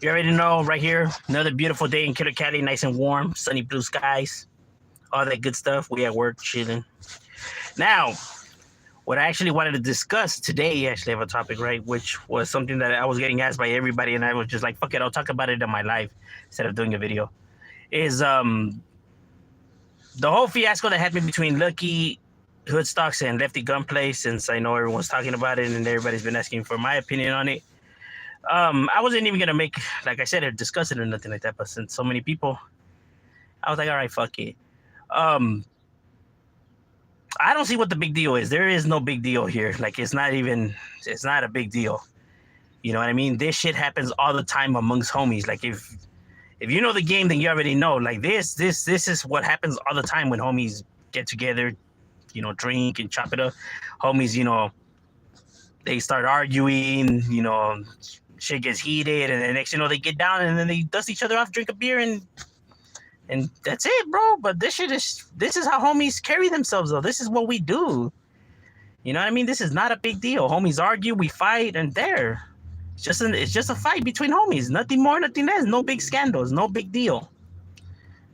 You already know, right here, another beautiful day in Killer Cali, nice and warm, sunny blue skies, all that good stuff. We at work chilling. Now, what I actually wanted to discuss today, actually have a topic, right, which was something that I was getting asked by everybody, and I was just like, fuck it, I'll talk about it in my live instead of doing a video. Is the whole fiasco that happened between Lucky Hoodstocks and Lefty Gunplay, since I know everyone's talking about it and everybody's been asking for my opinion on it. I wasn't even gonna make, like I said, or discuss it or nothing like that, but since so many people, I was like, all right, fuck it. Um, I don't see what the big deal is. There is no big deal here. Like, it's not a big deal. You know what I mean? This shit happens all the time amongst homies. Like, if you know the game, then you already know. Like, this is what happens all the time when homies get together, drink and chop it up. Homies, they start arguing, shit gets heated, and then next they get down and then they dust each other off, drink a beer, and that's it, bro. But this is how homies carry themselves, though. This is what we do. You know what I mean? This is not a big deal. Homies argue, we fight, and there. It's just a fight between homies. Nothing more, nothing less. No big scandals, no big deal.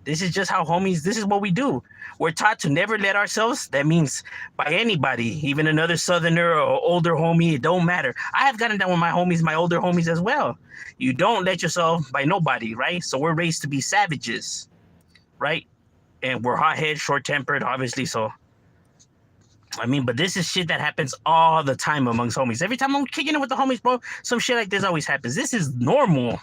This is just how homies, this is what we do. We're taught to never let ourselves, that means by anybody, even another southerner or older homie, it don't matter. I have gotten down with my homies, my older homies as well. You don't let yourself by nobody, right? So we're raised to be savages, right? And we're hot-headed, short-tempered, obviously, so. I mean, but this is shit that happens all the time amongst homies. Every time I'm kicking it with the homies, bro, some shit like this always happens. This is normal.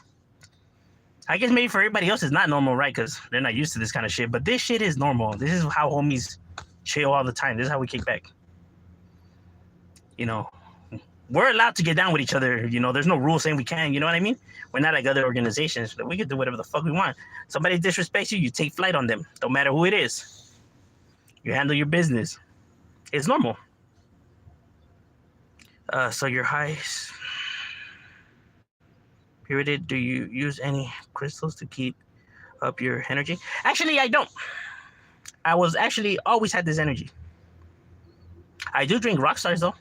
I guess maybe for everybody else it's not normal, right? Because they're not used to this kind of shit. But this shit is normal. This is how homies chill all the time. This is how we kick back. We're allowed to get down with each other. There's no rule saying we can. You know what I mean? We're not like other organizations. We can do whatever the fuck we want. Somebody disrespects you, you take flight on them. Don't matter who it is. You handle your business. It's normal. So your highs. Period. Do you use any crystals to keep up your energy? Actually, I don't. I was actually always had this energy. I do drink Rockstars though.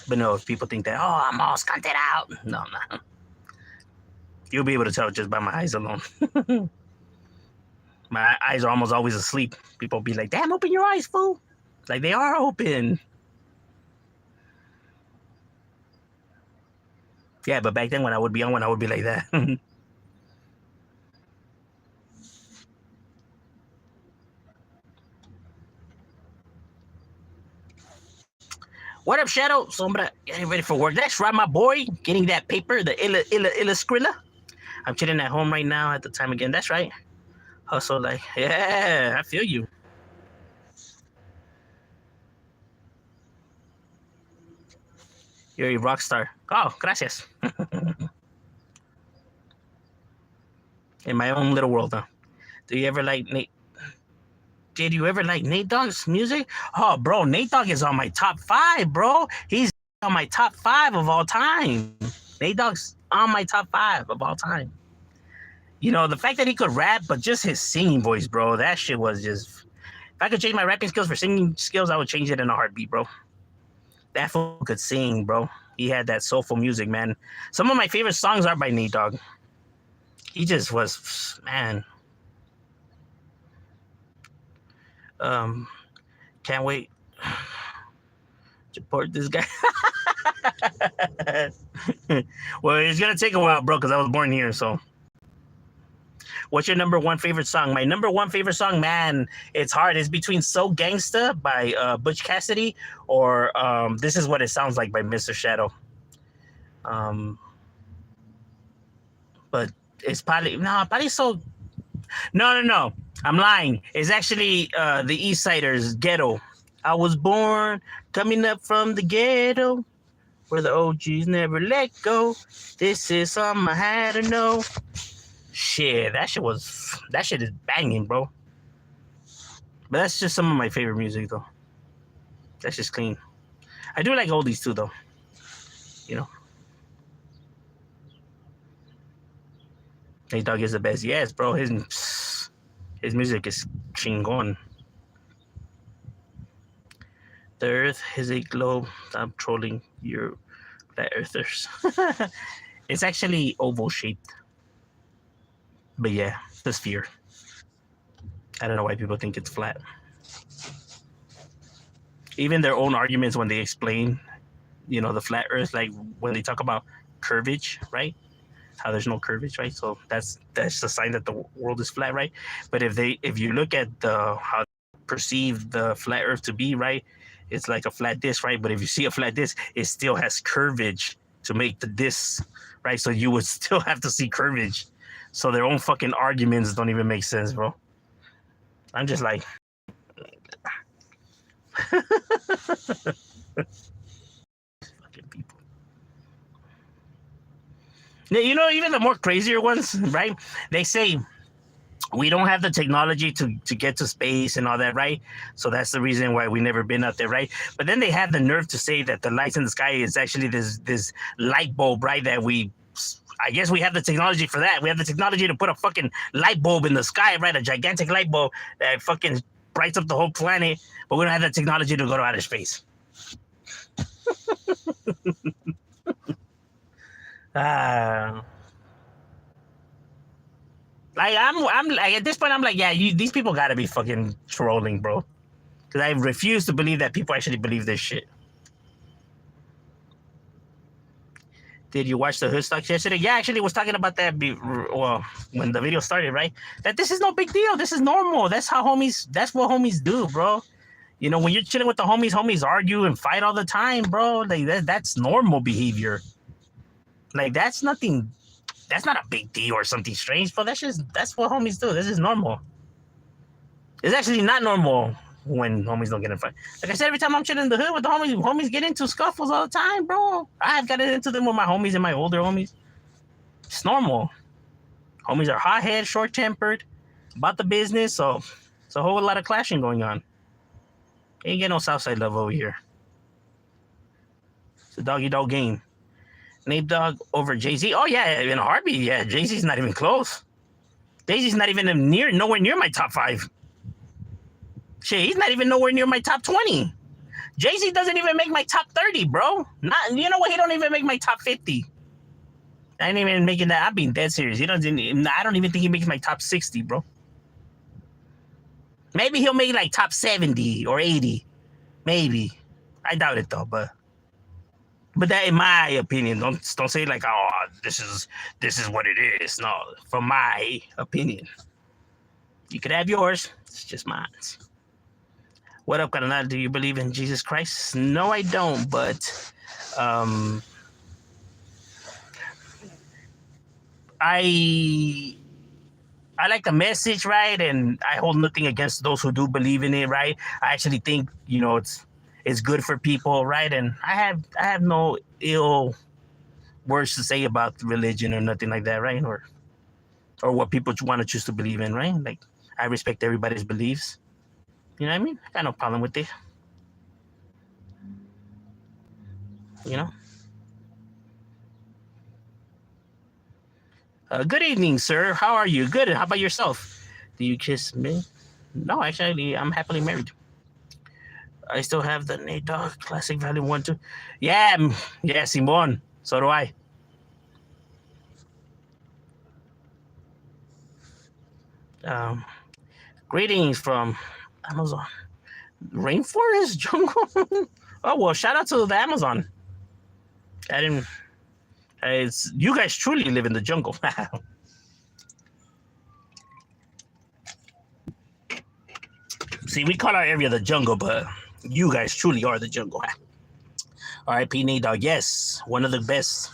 But no, if people think that, oh, I'm all stunted out. No. You'll be able to tell just by my eyes alone. My eyes are almost always asleep. People be like, damn, open your eyes, fool. Like, they are open. Yeah, but back then when I would be on one, I would be like that. What up, Shadow? Sombra, getting ready for work. That's right, my boy. Getting that paper, the Illa Skrilla. I'm chilling at home right now at the time again. That's right. Hustle, like, yeah, I feel you. You're a rock star. Oh, gracias. In my own little world, huh? Do you ever like Nate? Did you ever like Nate Dogg's music? Oh, bro, Nate Dogg is on my top 5, bro. He's on my top 5 of all time. Nate Dogg's on my top 5 of all time. The fact that he could rap, but just his singing voice, bro, that shit was just. If I could change my rapping skills for singing skills, I would change it in a heartbeat, bro. That fool could sing, bro. He had that soulful music, man. Some of my favorite songs are by Nate Dogg. He just was, man. Can't wait to support this guy. Well, it's gonna take a while, bro, because I was born here. So, what's your number one favorite song? My number one favorite song, man, it's hard. It's between "So Gangsta" by Butch Cassidy or "This Is What It Sounds Like" by Mr. Shadow. But it's probably so. No. I'm lying. It's actually the East Siders, Ghetto. I was born coming up from the ghetto where the OGs never let go. This is something I had to know. Shit, that shit is banging, bro. But that's just some of my favorite music, though. That's just clean. I do like oldies, too, though. Nate Dogg is the best. Yes, bro. His music is chingon. The earth is a globe. Stop trolling your Flat earthers. It's actually oval shaped. But yeah, the sphere. I don't know why people think it's flat. Even their own arguments when they explain, the flat earth, like when they talk about curvage, right? How there's no curvage, right? So that's the sign that the world is flat, right? But if you look at how they perceive the flat earth to be, right, it's like a flat disc, right? But if you see a flat disc, it still has curvage to make the disc, right? So you would still have to see curvage. So their own fucking arguments don't even make sense, bro. I'm just like fucking people. Even the more crazier ones, right? They say we don't have the technology to get to space and all that, right? So that's the reason why we never been out there, right? But then they have the nerve to say that the lights in the sky is actually this light bulb, right? I guess we have the technology for that. We have the technology to put a fucking light bulb in the sky, right? A gigantic light bulb that fucking brights up the whole planet, but we don't have the technology to go to outer space. I'm like at this point I'm like, yeah, these people gotta be fucking trolling, bro. Because I refuse to believe that people actually believe this shit. Did you watch the Hood Stocks yesterday? Yeah, I actually was talking about that. When the video started, right? That this is no big deal. This is normal. That's what homies do, bro. When you're chilling with the homies argue and fight all the time, bro. Like that's normal behavior. Like that's nothing. That's not a big deal or something strange, bro. That's what homies do. This is normal. It's actually not normal when homies don't get in fight. Like I said, every time I'm chilling in the hood with the homies get into scuffles all the time, bro. I've gotten into them with my homies and my older homies. It's normal. Homies are hot-headed, short-tempered, about the business, so it's a whole lot of clashing going on. Ain't get no Southside love over here. It's a doggy-dog game. Nate Dogg over Jay-Z. Oh, yeah, in a heartbeat, yeah. Jay-Z's not even close. Jay-Z's not even nowhere near my top 5. Shit, he's not even nowhere near my top 20. Jay-Z doesn't even make my top 30, bro. You know what? He don't even make my top 50. I ain't even making that. I'm being dead serious. I don't even think he makes my top 60, bro. Maybe he'll make like top 70 or 80. Maybe. I doubt it though, but that in my opinion. Don't say like, oh, this is what it is. No, from my opinion. You could have yours. It's just mine. What up, Carnal? Do you believe in Jesus Christ? No, I don't, but I like the message, right? And I hold nothing against those who do believe in it, right? I actually think, it's good for people, right? And I have no ill words to say about religion or nothing like that, right? Or what people want to choose to believe in, right? Like, I respect everybody's beliefs. You know what I mean? I got no problem with it. Good evening, sir. How are you? Good. How about yourself? Do you kiss me? No, actually, I'm happily married. I still have the Nate Dogg Classic Volume 1, 2. Yeah, Simon. So do I. Greetings from Amazon. Rainforest jungle? Oh, well, shout out to the Amazon. You guys truly live in the jungle. See, we call our area the jungle, but you guys truly are the jungle. R.I.P. Nate Dogg. Yes, one of the best.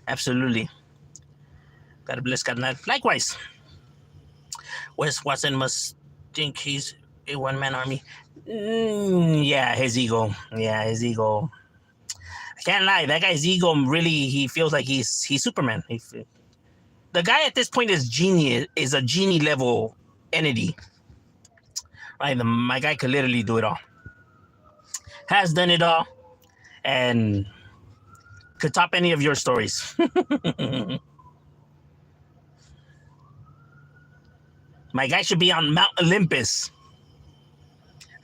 Absolutely. God bless God. Likewise. Wes Watson must think he's a one-man army. Yeah, his ego. I can't lie. That guy's ego really, he feels like he's Superman. The guy at this point is a genie level entity. Right? My guy could literally do it all. Has done it all. And could top any of your stories. My guy should be on Mount Olympus.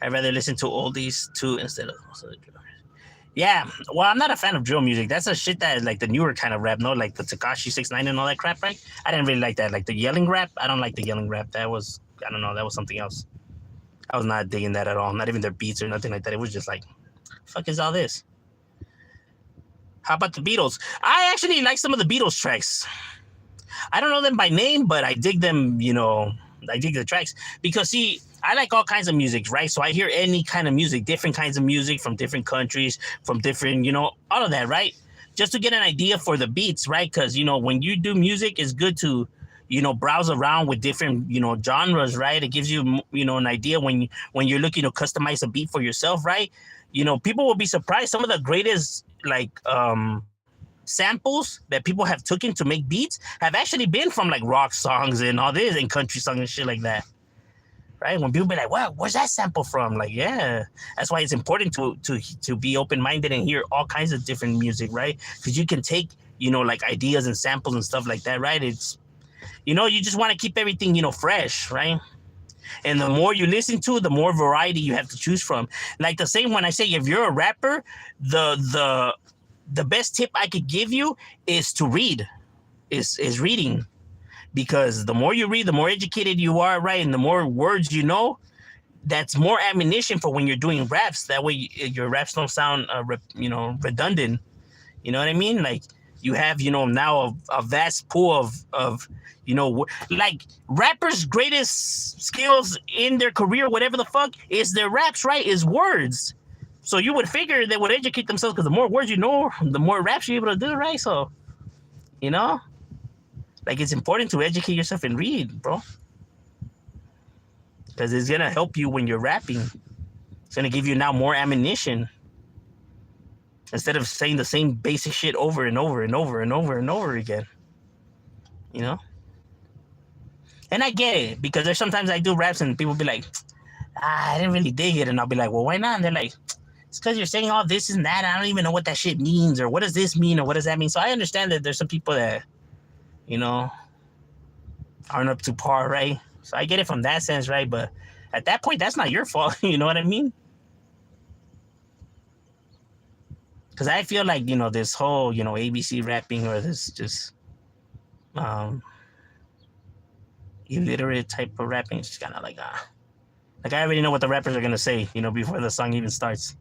I'd rather listen to oldies too instead of. Yeah, well, I'm not a fan of drill music. That's a shit that like the newer kind of rap, no, like the Takashi 69 and all that crap, right? I didn't really like that. Like the yelling rap, I don't like the yelling rap. That was, I don't know, that was something else. I was not digging that at all. Not even their beats or nothing like that. It was just like, fuck is all this? How about the Beatles? I actually like some of the Beatles tracks. I don't know them by name, but I dig them, I dig the tracks because see, I like all kinds of music, right? So I hear any kind of music, different kinds of music from different countries, from different, all of that, right? Just to get an idea for the beats, right? Because when you do music, it's good to, browse around with different, genres, right? It gives you, an idea when you're looking to customize a beat for yourself, right? People will be surprised. Some of the greatest samples that people have taken to make beats have actually been from like rock songs and all this and country songs and shit like that. Right? When people be like, "Wow, where's that sample from?" Like, yeah, that's why it's important to be open minded and hear all kinds of different music, right? Because you can take like ideas and samples and stuff like that, right? It's you just want to keep everything fresh, right? And the more you listen to, the more variety you have to choose from. Like the same when I say if you're a rapper, the best tip I could give you is to read, is reading, because the more you read, the more educated you are, right? And the more words that's more ammunition for when you're doing raps. That way, your raps don't sound, redundant. You know what I mean? Like you have, now a vast pool of like rappers' greatest skills in their career, whatever the fuck, is their raps, right? Is words. So you would figure they would educate themselves because the more words you know, the more raps you're able to do, right? So, you know, like it's important to educate yourself and read, bro. Because it's gonna help you when you're rapping. It's gonna give you now more ammunition. Instead of saying the same basic shit over and over and over and over and over again. You know? And I get it, because there's sometimes I do raps and people be like, I didn't really dig it. And I'll be like, well, why not? And they're like, it's because you're saying all this and that. I don't even know what that shit means, or what does this mean, or what does that mean. So I understand that there's some people that, aren't up to par, right? So I get it from that sense, right? But at that point, that's not your fault. You know what I mean? Because I feel like, this whole, ABC rapping, or this just um, illiterate type of rapping, is just kind of like I already know what the rappers are going to say, before the song even starts.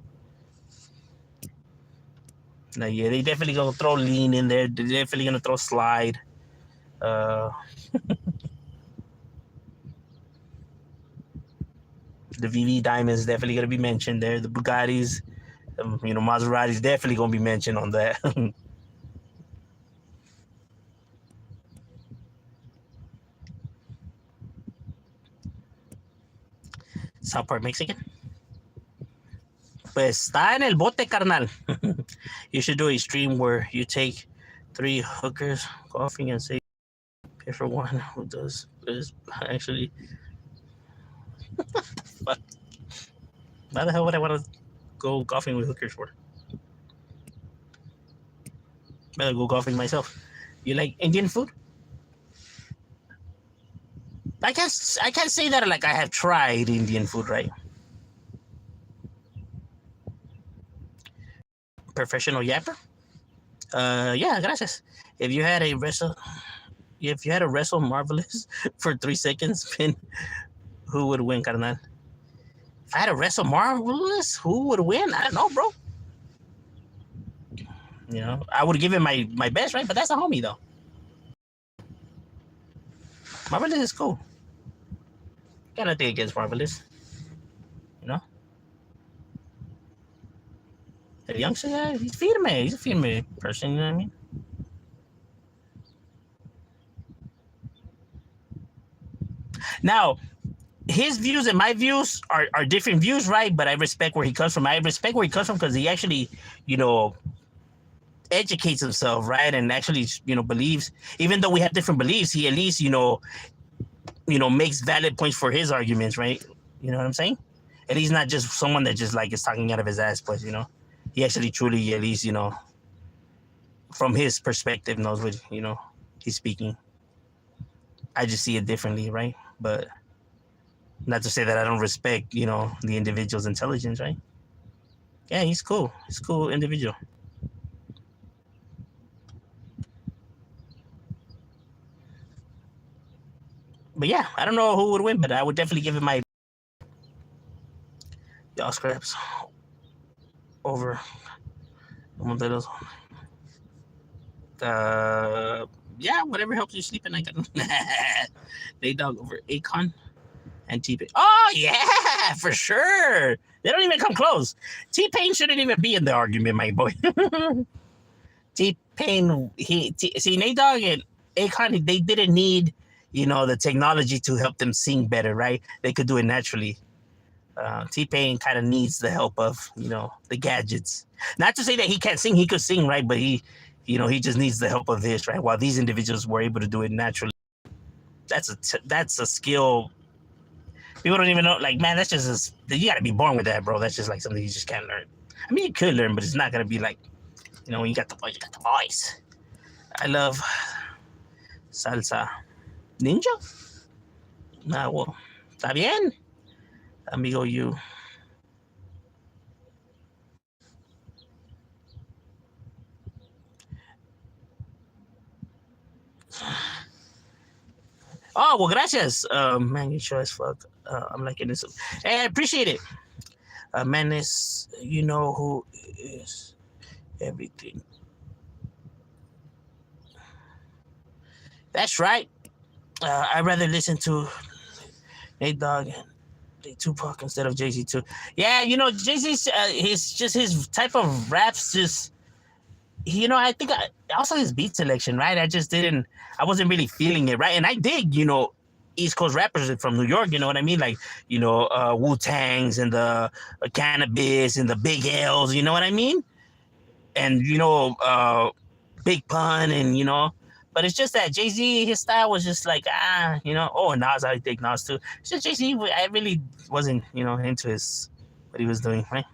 Like, yeah, they definitely gonna throw lean in there. They're definitely gonna throw slide. Uh, the VV Diamonds definitely gonna be mentioned there. The Bugattis, Maserati's definitely gonna be mentioned on that. South Park Mexican. Pues está en el bote, carnal. You should do a stream where you take 3 hookers golfing and say, pay for one who does this. Actually, fuck. Why the hell would I want to go golfing with hookers for? Better go golfing myself. You like Indian food? I can't say that like I have tried Indian food, right? Professional yapper? Yeah, gracias. If you had a wrestle, if you had a wrestle marvelous for 3 seconds, Finn, who would win, carnal? If I had a wrestle marvelous, who would win? I don't know, bro. I would give it my best, right? But that's a homie though. Marvelous is cool. Got nothing against Marvelous, you know. The youngster, yeah, he's firme. He's a firme person. You know what I mean? Now, his views and my views are different views, right? But I respect where he comes from. I respect where he comes from because he actually, educates himself, right? And actually, believes, even though we have different beliefs, he at least, makes valid points for his arguments, right? You know what I'm saying? And he's not just someone that just like is talking out of his ass, but he actually truly, at least, from his perspective, knows what he's speaking. I just see it differently, right? But not to say that I don't respect, the individual's intelligence, right? Yeah, he's cool. He's a cool individual. But yeah, I don't know who would win, but I would definitely give it my y'all scraps over Modelos. Yeah, whatever helps you sleep at night. They dog over Akon and T Pain. Oh yeah, for sure. They don't even come close. T Pain shouldn't even be in the argument, my boy. T Pain, see Nate Dogg and Akon, they didn't need the technology to help them sing better, right? They could do it naturally. T Pain kind of needs the help of the gadgets. Not to say that he can't sing; he could sing, right? But he just needs the help of this, right? While these individuals were able to do it naturally, that's a skill. People don't even know. Like, man, that's just you got to be born with that, bro. That's just like something you just can't learn. I mean, you could learn, but it's not gonna be like when you got the voice, you got the voice. I love salsa. Ninja? Nah, well, está bien, amigo. You. Oh, well, gracias. Man, you sure as fuck. I'm liking this. Hey, I appreciate it. Menace, you know who is everything. That's right. I'd rather listen to Nate Dogg and Tupac instead of Jay Z too. Yeah, Jay Z's his type of raps just. I think also his beat selection, right? I wasn't really feeling it, right? And I dig, East Coast rappers from New York, you know what I mean? Like, Wu Tangs and the Cannabis and the Big L's, you know what I mean? And, Big Pun and, but it's just that Jay Z, his style was just like, oh, Nas, I dig Nas too. It's just Jay Z, I really wasn't, into what he was doing, right?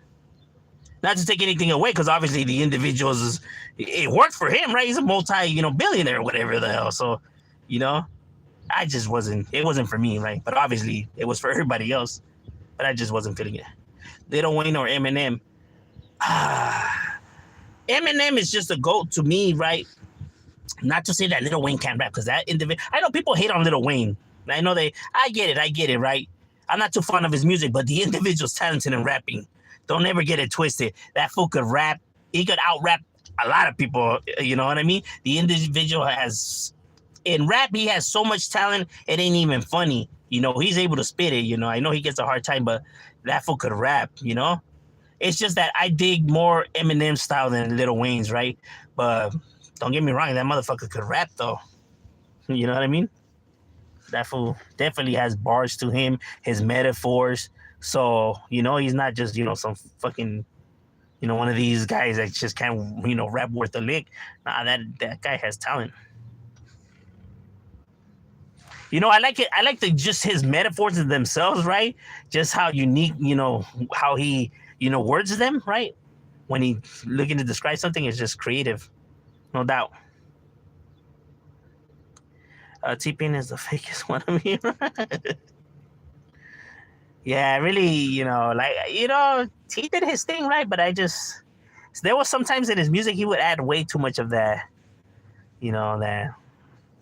Not to take anything away, because obviously the individuals, it worked for him, right? He's a billionaire or whatever the hell. So, I just it wasn't for me, right? But obviously it was for everybody else. But I just wasn't feeling it. Lil Wayne or Eminem. Eminem is just a GOAT to me, right? Not to say that Lil Wayne can't rap, because that individual, I know people hate on Lil Wayne. I get it, right? I'm not too fond of his music, but the individual's talented in rapping. Don't ever get it twisted. That fool could rap. He could out rap a lot of people. You know what I mean? The individual in rap, he has so much talent, it ain't even funny. He's able to spit it. I know he gets a hard time, but that fool could rap, It's just that I dig more Eminem style than Lil Wayne's, right? But don't get me wrong, that motherfucker could rap, though. You know what I mean? That fool definitely has bars to him, his metaphors. So, he's not just, some fucking, one of these guys that just can't, rap worth a lick. Nah, that guy has talent. I like it. I like just his metaphors themselves, right? Just how unique, how he, words them, right? When he looking to describe something, it's just creative, no doubt. T-Pain is the fakest one of me. Yeah, really, he did his thing, right? But there was sometimes in his music he would add way too much of that,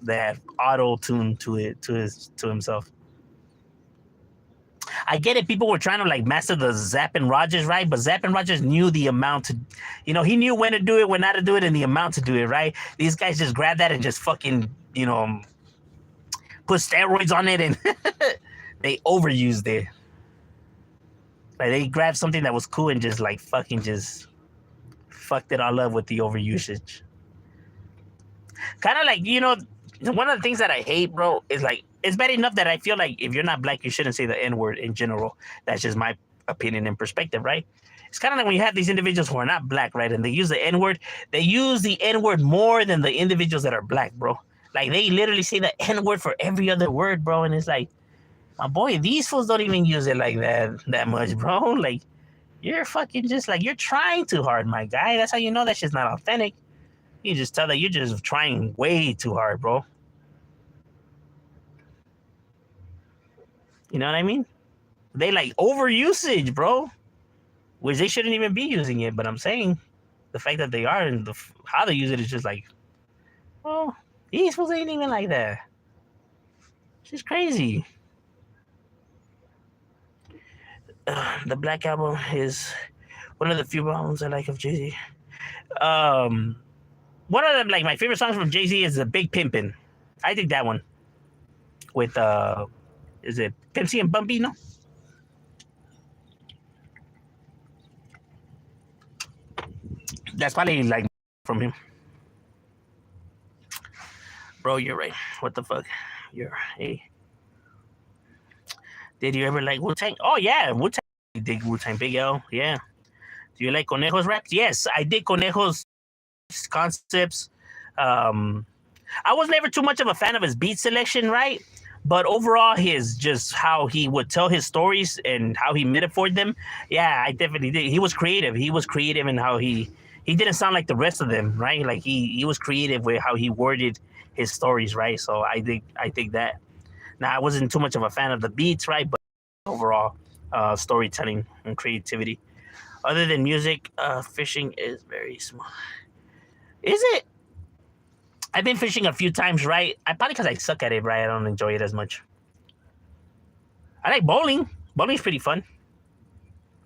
that auto tune to himself. I get it. People were trying to master the Zapp and Rogers, right? But Zapp and Rogers knew the amount to, he knew when to do it, when not to do it, and the amount to do it, right? These guys just grabbed that and just fucking, put steroids on it, and they overused it. Like, they grabbed something that was cool and just fucking just fucked it all up with the overusage. Kind of one of the things that I hate, bro, is it's bad enough that I feel like if you're not black, you shouldn't say the N-word in general. That's just my opinion and perspective, right? It's kind of like when you have these individuals who are not black, right, and they use the N-word, they use the N-word more than the individuals that are black, bro. Like, they literally say the N-word for every other word, bro, and it's like, my boy, these fools don't even use it like that much, bro. Like, you're fucking just you're trying too hard, my guy. That's how you know that shit's not authentic. You just tell that you're just trying way too hard, bro. You know what I mean? They overusage, bro. which they shouldn't even be using it. But I'm saying the fact that they are and how they use it is just like, oh, these fools ain't even like that. It's just crazy. The Black Album is one of the few albums I like of Jay Z. Um, One of them, like my favorite songs from Jay Z is "The Big Pimpin'." I think that one with is it Pimp C and Bun B? No, that's probably like from him. Bro, you're right. What the fuck? You're hey. Did you ever like Wu Tang? Oh yeah, Wu Tang. Dig Wu Tang, Big L. Yeah. Do you like Conejo's raps? Yes, I did Conejo's concepts. Um, I was never too much of a fan of his beat selection, right? But overall, his just how he would tell his stories and how he metaphored them. Yeah, I definitely did. He was creative. He was creative in how he didn't sound like the rest of them, right? Like he was creative with how he worded his stories, right? So I think that. Now I wasn't too much of a fan of the beats, right? But overall, storytelling and creativity. Other than music, fishing is very small. Is it? I've been fishing a few times, right? I probably because I suck at it, right? I don't enjoy it as much. I like bowling. Bowling's pretty fun.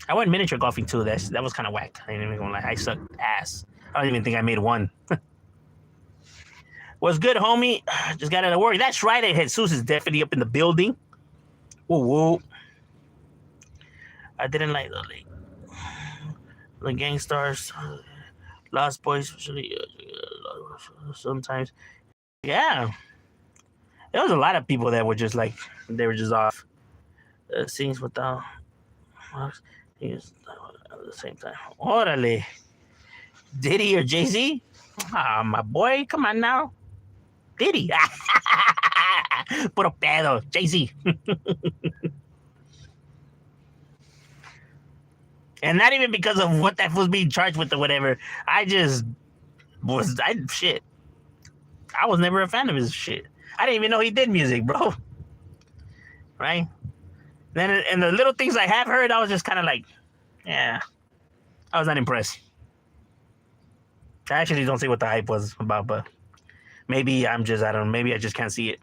I went miniature golfing too. That was kind of whack. I ain't even gonna lie. I sucked ass. I don't even think I made one. What's good, homie? Just got out of work. That's right. Jesus is definitely up in the building. Whoa, whoa. I didn't like the gang stars. Lost Boys, especially sometimes. Yeah, there was a lot of people that were just like they were just off. Scenes without at the same time. Orale, Diddy or Jay Z? Ah, my boy, come on now, Diddy. Puro pedo, Jay Z. And not even because of what that was being charged with or whatever. I shit. I was never a fan of his shit. I didn't even know he did music, bro. Right? Then and the little things I have heard, I was just kind of like, yeah, I was not impressed. I actually don't see what the hype was about, but maybe I don't know, maybe I just can't see it.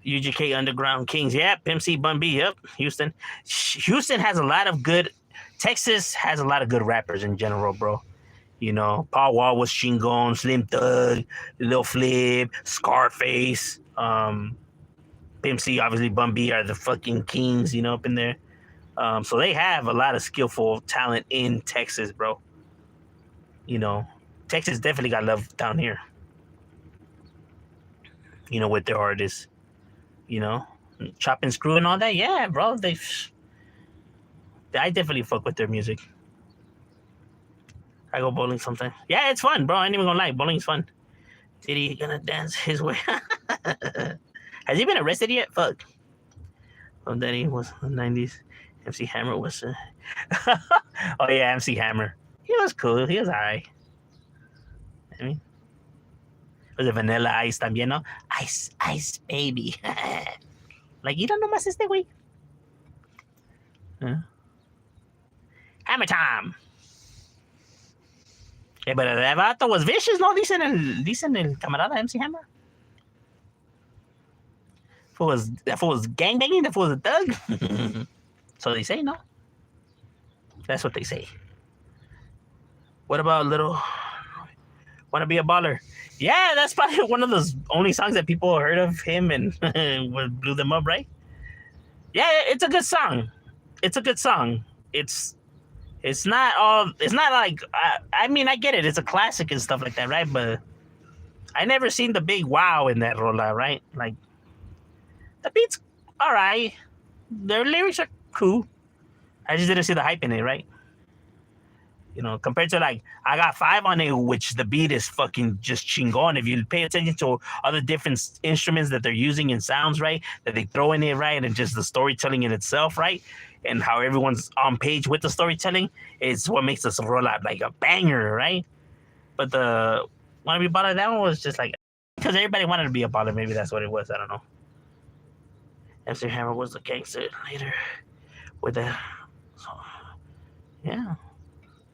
UGK Underground Kings, yeah, Pimp C, Bun B, yep, Houston. Houston has a lot of good, Texas has a lot of good rappers in general, bro. You know, Paul Wall was Chingon, Slim Thug, Lil Flip, Scarface, Pimp C, obviously Bun B are the fucking kings, you know, up in there. So they have a lot of skillful talent in Texas, bro. You know, Texas definitely got love down here. You know, with their artists, you know, Chop and Screw and all that. Yeah, bro, I definitely fuck with their music. I go bowling sometimes. Yeah, it's fun, bro. I ain't even gonna lie, bowling's fun. Diddy gonna dance his way? Has he been arrested yet? Fuck. Oh, Daddy was in the 90s. MC Hammer was. Oh yeah, MC Hammer. He was cool. He was alright. I mean, was it Vanilla Ice también, no? Ice, Ice Baby. Like, you don't know más este güey. Hammer time. Yeah, but that vato was vicious, ¿no? Dicen el camarada MC Hammer. That fool was gangbanging, that fool was a thug. So they say, no? That's what they say. What about Little Wanna Be a Baller? Yeah, that's probably one of those only songs that people heard of him and blew them up, right? Yeah, it's a good song. It's a good song. It's not like I mean I get it. It's a classic and stuff like that, right? But I never seen the big wow in that rola, right? Like the beats, all right. Their lyrics are cool. I just didn't see the hype in it, right? You know, compared to like I Got Five on it, which the beat is fucking just chingon. If you pay attention to other different instruments that they're using in sounds, right, that they throw in it, right, and just the storytelling in itself, right, and how everyone's on page with the storytelling is what makes this roll out like a banger, right? But the Wanna Be a Baller, that one was just like because everybody wanted to be a baller. Maybe that's what it was. I don't know. MC Hammer was the gangster later with the. Yeah,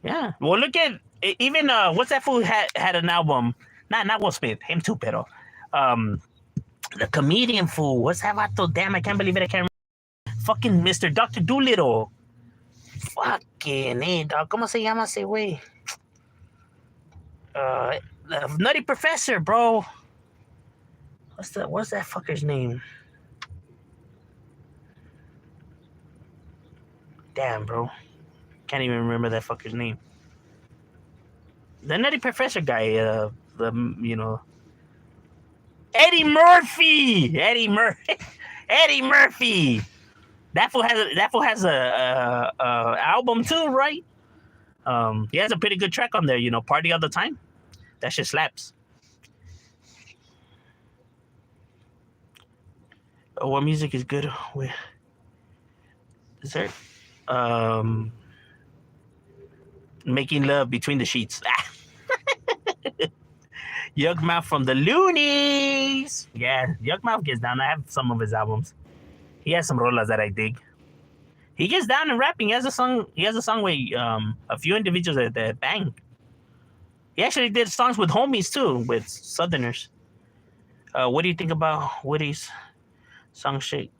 yeah. Well, look at even what's that fool had an album? Not Will Smith. Him too, pero the comedian fool. What's that vato? Damn, I can't believe it. I can't remember. Fucking Mr. Doctor Doolittle. Fucking dog. ¿Cómo se llama ese güey? The Nutty Professor, bro. What's that fucker's name? Damn, bro. Can't even remember that fucker's name. The Nutty Professor guy, the Eddie Murphy. Eddie Murphy. Eddie Murphy. That fool has a album too, right? He has a pretty good track on there. Party all the time. That shit slaps. What music is good? Is there? Um, Making love between the sheets. Yugmouth from the Loonies. Yeah, Yugmouth gets down. I have some of his albums. He has some rolas that I dig. He gets down and rapping. He has a song. He has a song with a few individuals that bang. He actually did songs with homies too, with Southerners. What do you think about Woody's song shake?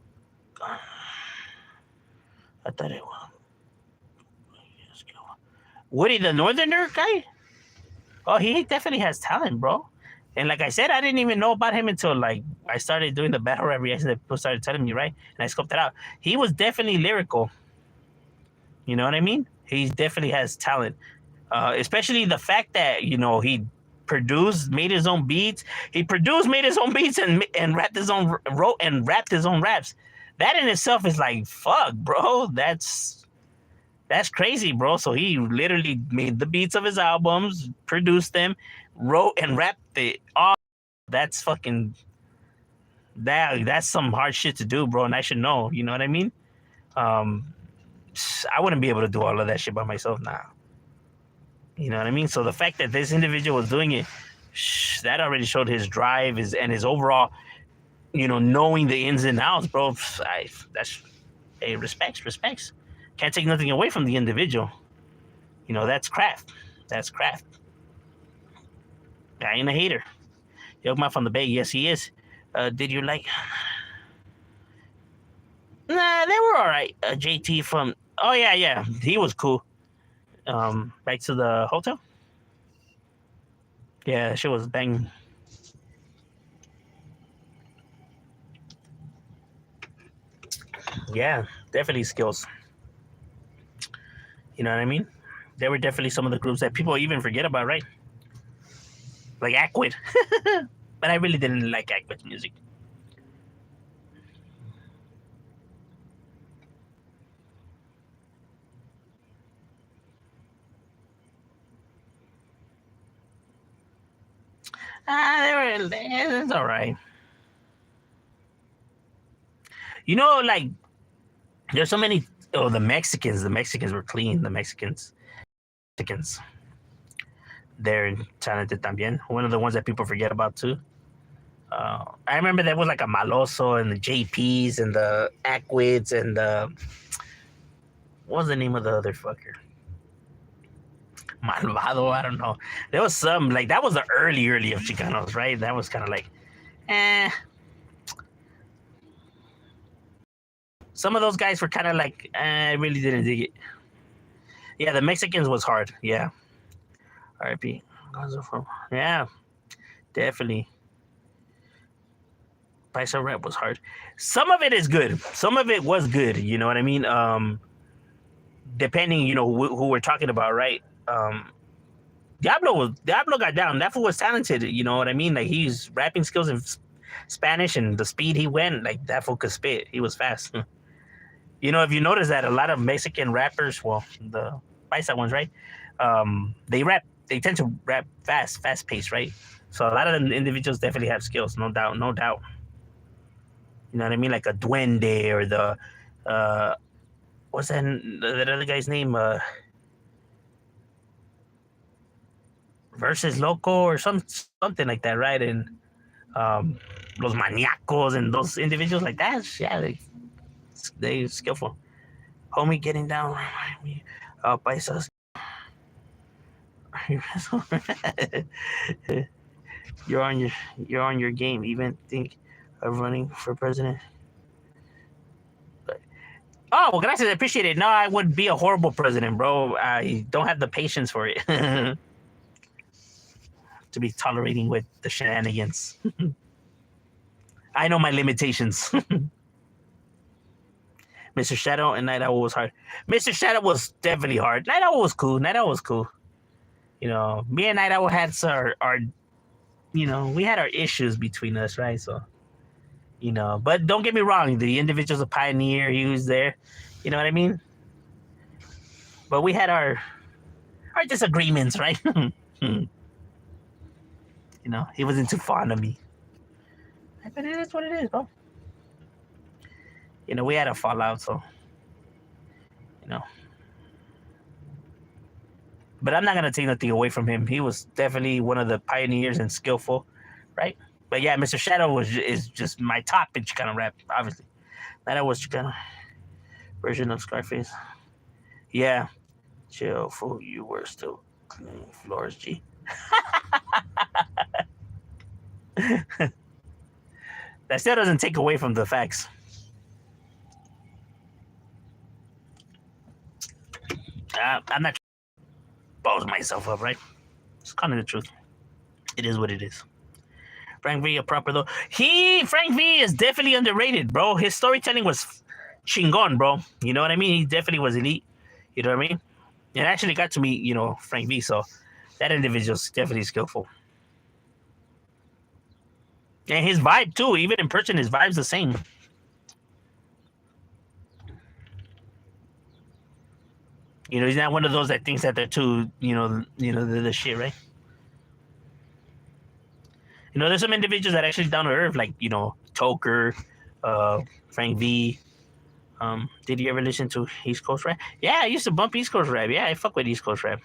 I thought it was Woody the Northerner guy. Oh, he definitely has talent, bro. And like I said, I didn't even know about him until like I started doing the battle rap reaction that people started telling me, right? And I scoped it out. He was definitely lyrical. You know what I mean? He definitely has talent. Especially the fact that he produced, made his own beats. He produced, made his own beats, and wrote and rapped his own raps. That in itself is like fuck, bro. That's crazy, bro. So he literally made the beats of his albums, produced them, wrote and rapped it. Oh, that's fucking that's some hard shit to do, bro. And I should know. You know what I mean? Um, I wouldn't be able to do all of that shit by myself now. You know what I mean? So the fact that this individual was doing it, that already showed his drive, and his overall, knowing the ins and outs, bro. That's hey, respects. Can't take nothing away from the individual. That's craft. That's craft. I ain't a hater. Yogma from the Bay, yes he is. Did you like? Nah, they were all right. JT from. Oh yeah, he was cool. Back to the hotel. Yeah, shit was bang. Yeah, definitely skills. You know what I mean? There were definitely some of the groups that people even forget about, right? Like Aquid. But I really didn't like Aquid's music. It's all right. Like there's so many. Oh, the Mexicans. The Mexicans were clean. The Mexicans. They're talented también. One of the ones that people forget about too. I remember there was like a Maloso and the JPs and the Aquids and the what was the name of the other fucker? Malvado. I don't know. There was some like that was the early of Chicanos, right? That was kind of like, eh. Some of those guys were kind of like, I really didn't dig it. Yeah, the Mexicans was hard. Yeah. R.I.P. Yeah, definitely. Paisa rap was hard. Some of it is good. Some of it was good. You know what I mean? Depending, who we're talking about, right? Diablo got down. That fool was talented. You know what I mean? Like he's rapping skills in Spanish and the speed he went, like that fool could spit. He was fast. If you notice that a lot of Mexican rappers, well, the Paisa ones, right? They tend to rap fast paced, right? So a lot of the individuals definitely have skills, no doubt, no doubt. You know what I mean? Like a Duende or the what's that other guy's name? Versus Loco or something like that, right? And Los Maniacos and those individuals like that, yeah, they skillful. Homie getting down. Paisas. you're on your you're on your game. Even think of running for president. Oh, well, gracias. I appreciate it. No, I would be a horrible president, bro. I don't have the patience for it to be tolerating with the shenanigans. I know my limitations. Mr. Shadow and Night Owl was hard. Mr. Shadow was definitely hard. Night Owl was cool. Night Owl was cool. You know, me and Night Owl had our you know, we had our issues between us, right? So, you know, but don't get me wrong, the individual's a pioneer. He was there. You know what I mean? But we had our disagreements, right? You know, he wasn't too fond of me. But it is what it is, bro. You know, we had a fallout, so you know. But I'm not gonna take nothing away from him. He was definitely one of the pioneers and skillful, right? But yeah, Mr. Shadow is just my top in Chicano rap, obviously. That was Chicano version of Scarface. Yeah, chill, fool. You were still cleaning floors, G. That still doesn't take away from the facts. I'm not balls myself up, right? It's kind of the truth. It is what it is. Frank V, a proper though. Frank V is definitely underrated, bro. His storytelling was chingon, bro. You know what I mean? He definitely was elite. You know what I mean? And I actually got to meet, you know, Frank V, so that individual's definitely skillful. And his vibe too, even in person, his vibe's the same. You know, he's not one of those that thinks that they're too, they're the shit, right? You know, there's some individuals that actually down to earth, like, you know, Toker, Frank V. Did you ever listen to East Coast rap? Yeah, I used to bump East Coast rap. Yeah, I fuck with East Coast rap.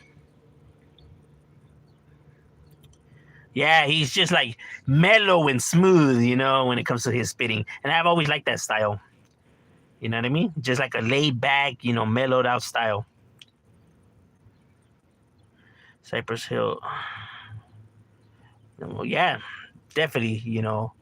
Yeah, he's just like mellow and smooth, you know, when it comes to his spitting. And I've always liked that style. You know what I mean? Just like a laid back, you know, mellowed out style. Cypress Hill. Well, yeah, definitely, you know,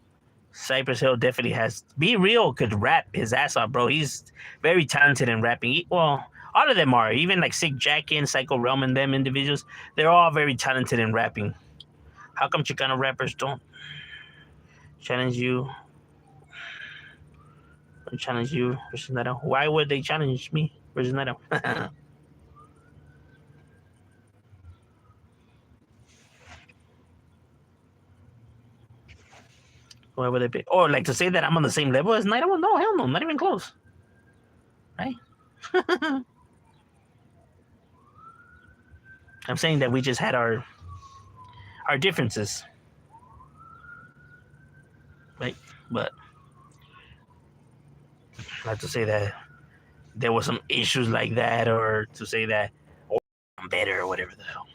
Cypress Hill definitely has. Be Real could rap his ass off, bro. He's very talented in rapping. Well, all of them are. Even like Sick Jackie and Psycho Realm and them individuals, they're all very talented in rapping. How come Chicano rappers don't challenge you? Challenge you versus Neto? Why would they challenge me versus Neto? Why would they be? Or like to say that I'm on the same level as Neto? No, hell no, not even close. Right? I'm saying that we just had our differences. Right? But not to say that there was some issues like that, or to say that I'm better or whatever the hell.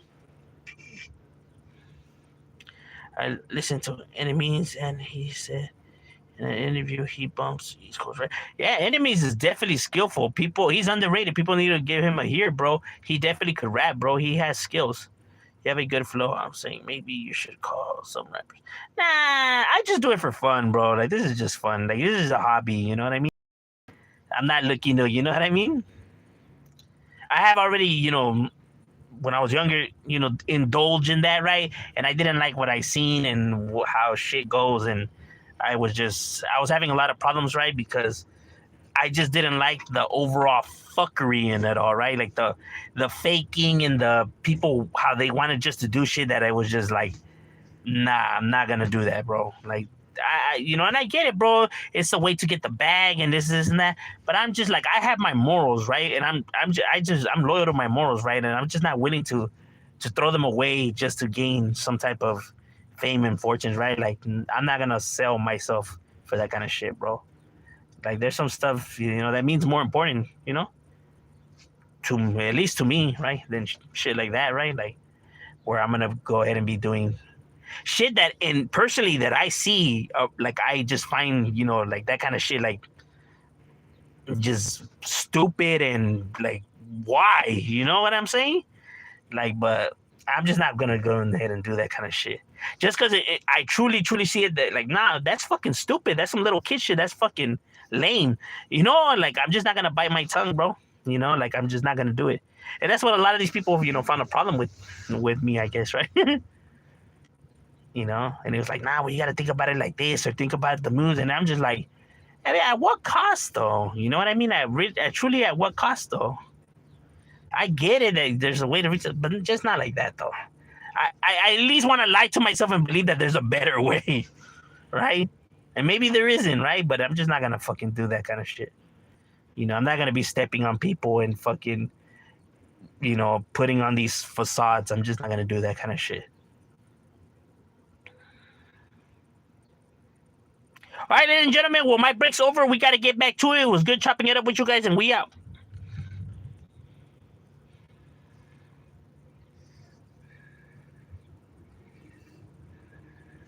I listened to Enemies, and he said in an interview he bumps East Coast rap. Yeah, Enemies is definitely skillful. He's underrated. People need to give him a hear, bro. He definitely could rap, bro. He has skills. You have a good flow. I'm saying maybe you should call some rappers. Nah, I just do it for fun, bro. Like, this is just fun. Like, this is a hobby. You know what I mean? I'm not looking to, you know what I mean? I have already, you know, when I was younger, you know, indulge in that, right? And I didn't like what I seen and how shit goes. And I was having a lot of problems, right? Because I just didn't like the overall fuckery in it all, right? Like the faking and the people, how they wanted just to do shit that I was just like, nah, I'm not gonna do that, bro. Like, you know, and I get it, bro. It's a way to get the bag and this and that. But I'm just like, I have my morals, right? And I'm loyal to my morals, right? And I'm just not willing to throw them away just to gain some type of fame and fortunes, right? Like, I'm not gonna sell myself for that kind of shit, bro. Like, there's some stuff, you know, that means more important, you know, to at least to me, right? Than shit like that, right? Like, where I'm gonna go ahead and be doing shit that, and personally, that I see, like, I just find, you know, like that kind of shit, like, just stupid and like why? You know what I'm saying? Like, but I'm just not gonna go ahead and do that kind of shit. Just because I truly see it that like, nah, that's fucking stupid. That's some little kid shit. That's fucking lame. You know, like I'm just not gonna bite my tongue, bro. You know, like I'm just not gonna do it. And that's what a lot of these people, found a problem with me, I guess, right? And it was like, nah, well, you gotta think about it like this, or think about the moves. And I'm just like, I mean, at what cost, though? You know what I mean? I truly, at what cost, though? I get it that there's a way to reach it, but just not like that, though. I at least want to lie to myself and believe that there's a better way, right? And maybe there isn't, right? But I'm just not gonna fucking do that kind of shit. I'm not gonna be stepping on people and fucking, putting on these facades. I'm just not gonna do that kind of shit. All right, ladies and gentlemen. Well, my break's over. We got to get back to it. It was good chopping it up with you guys, and we out.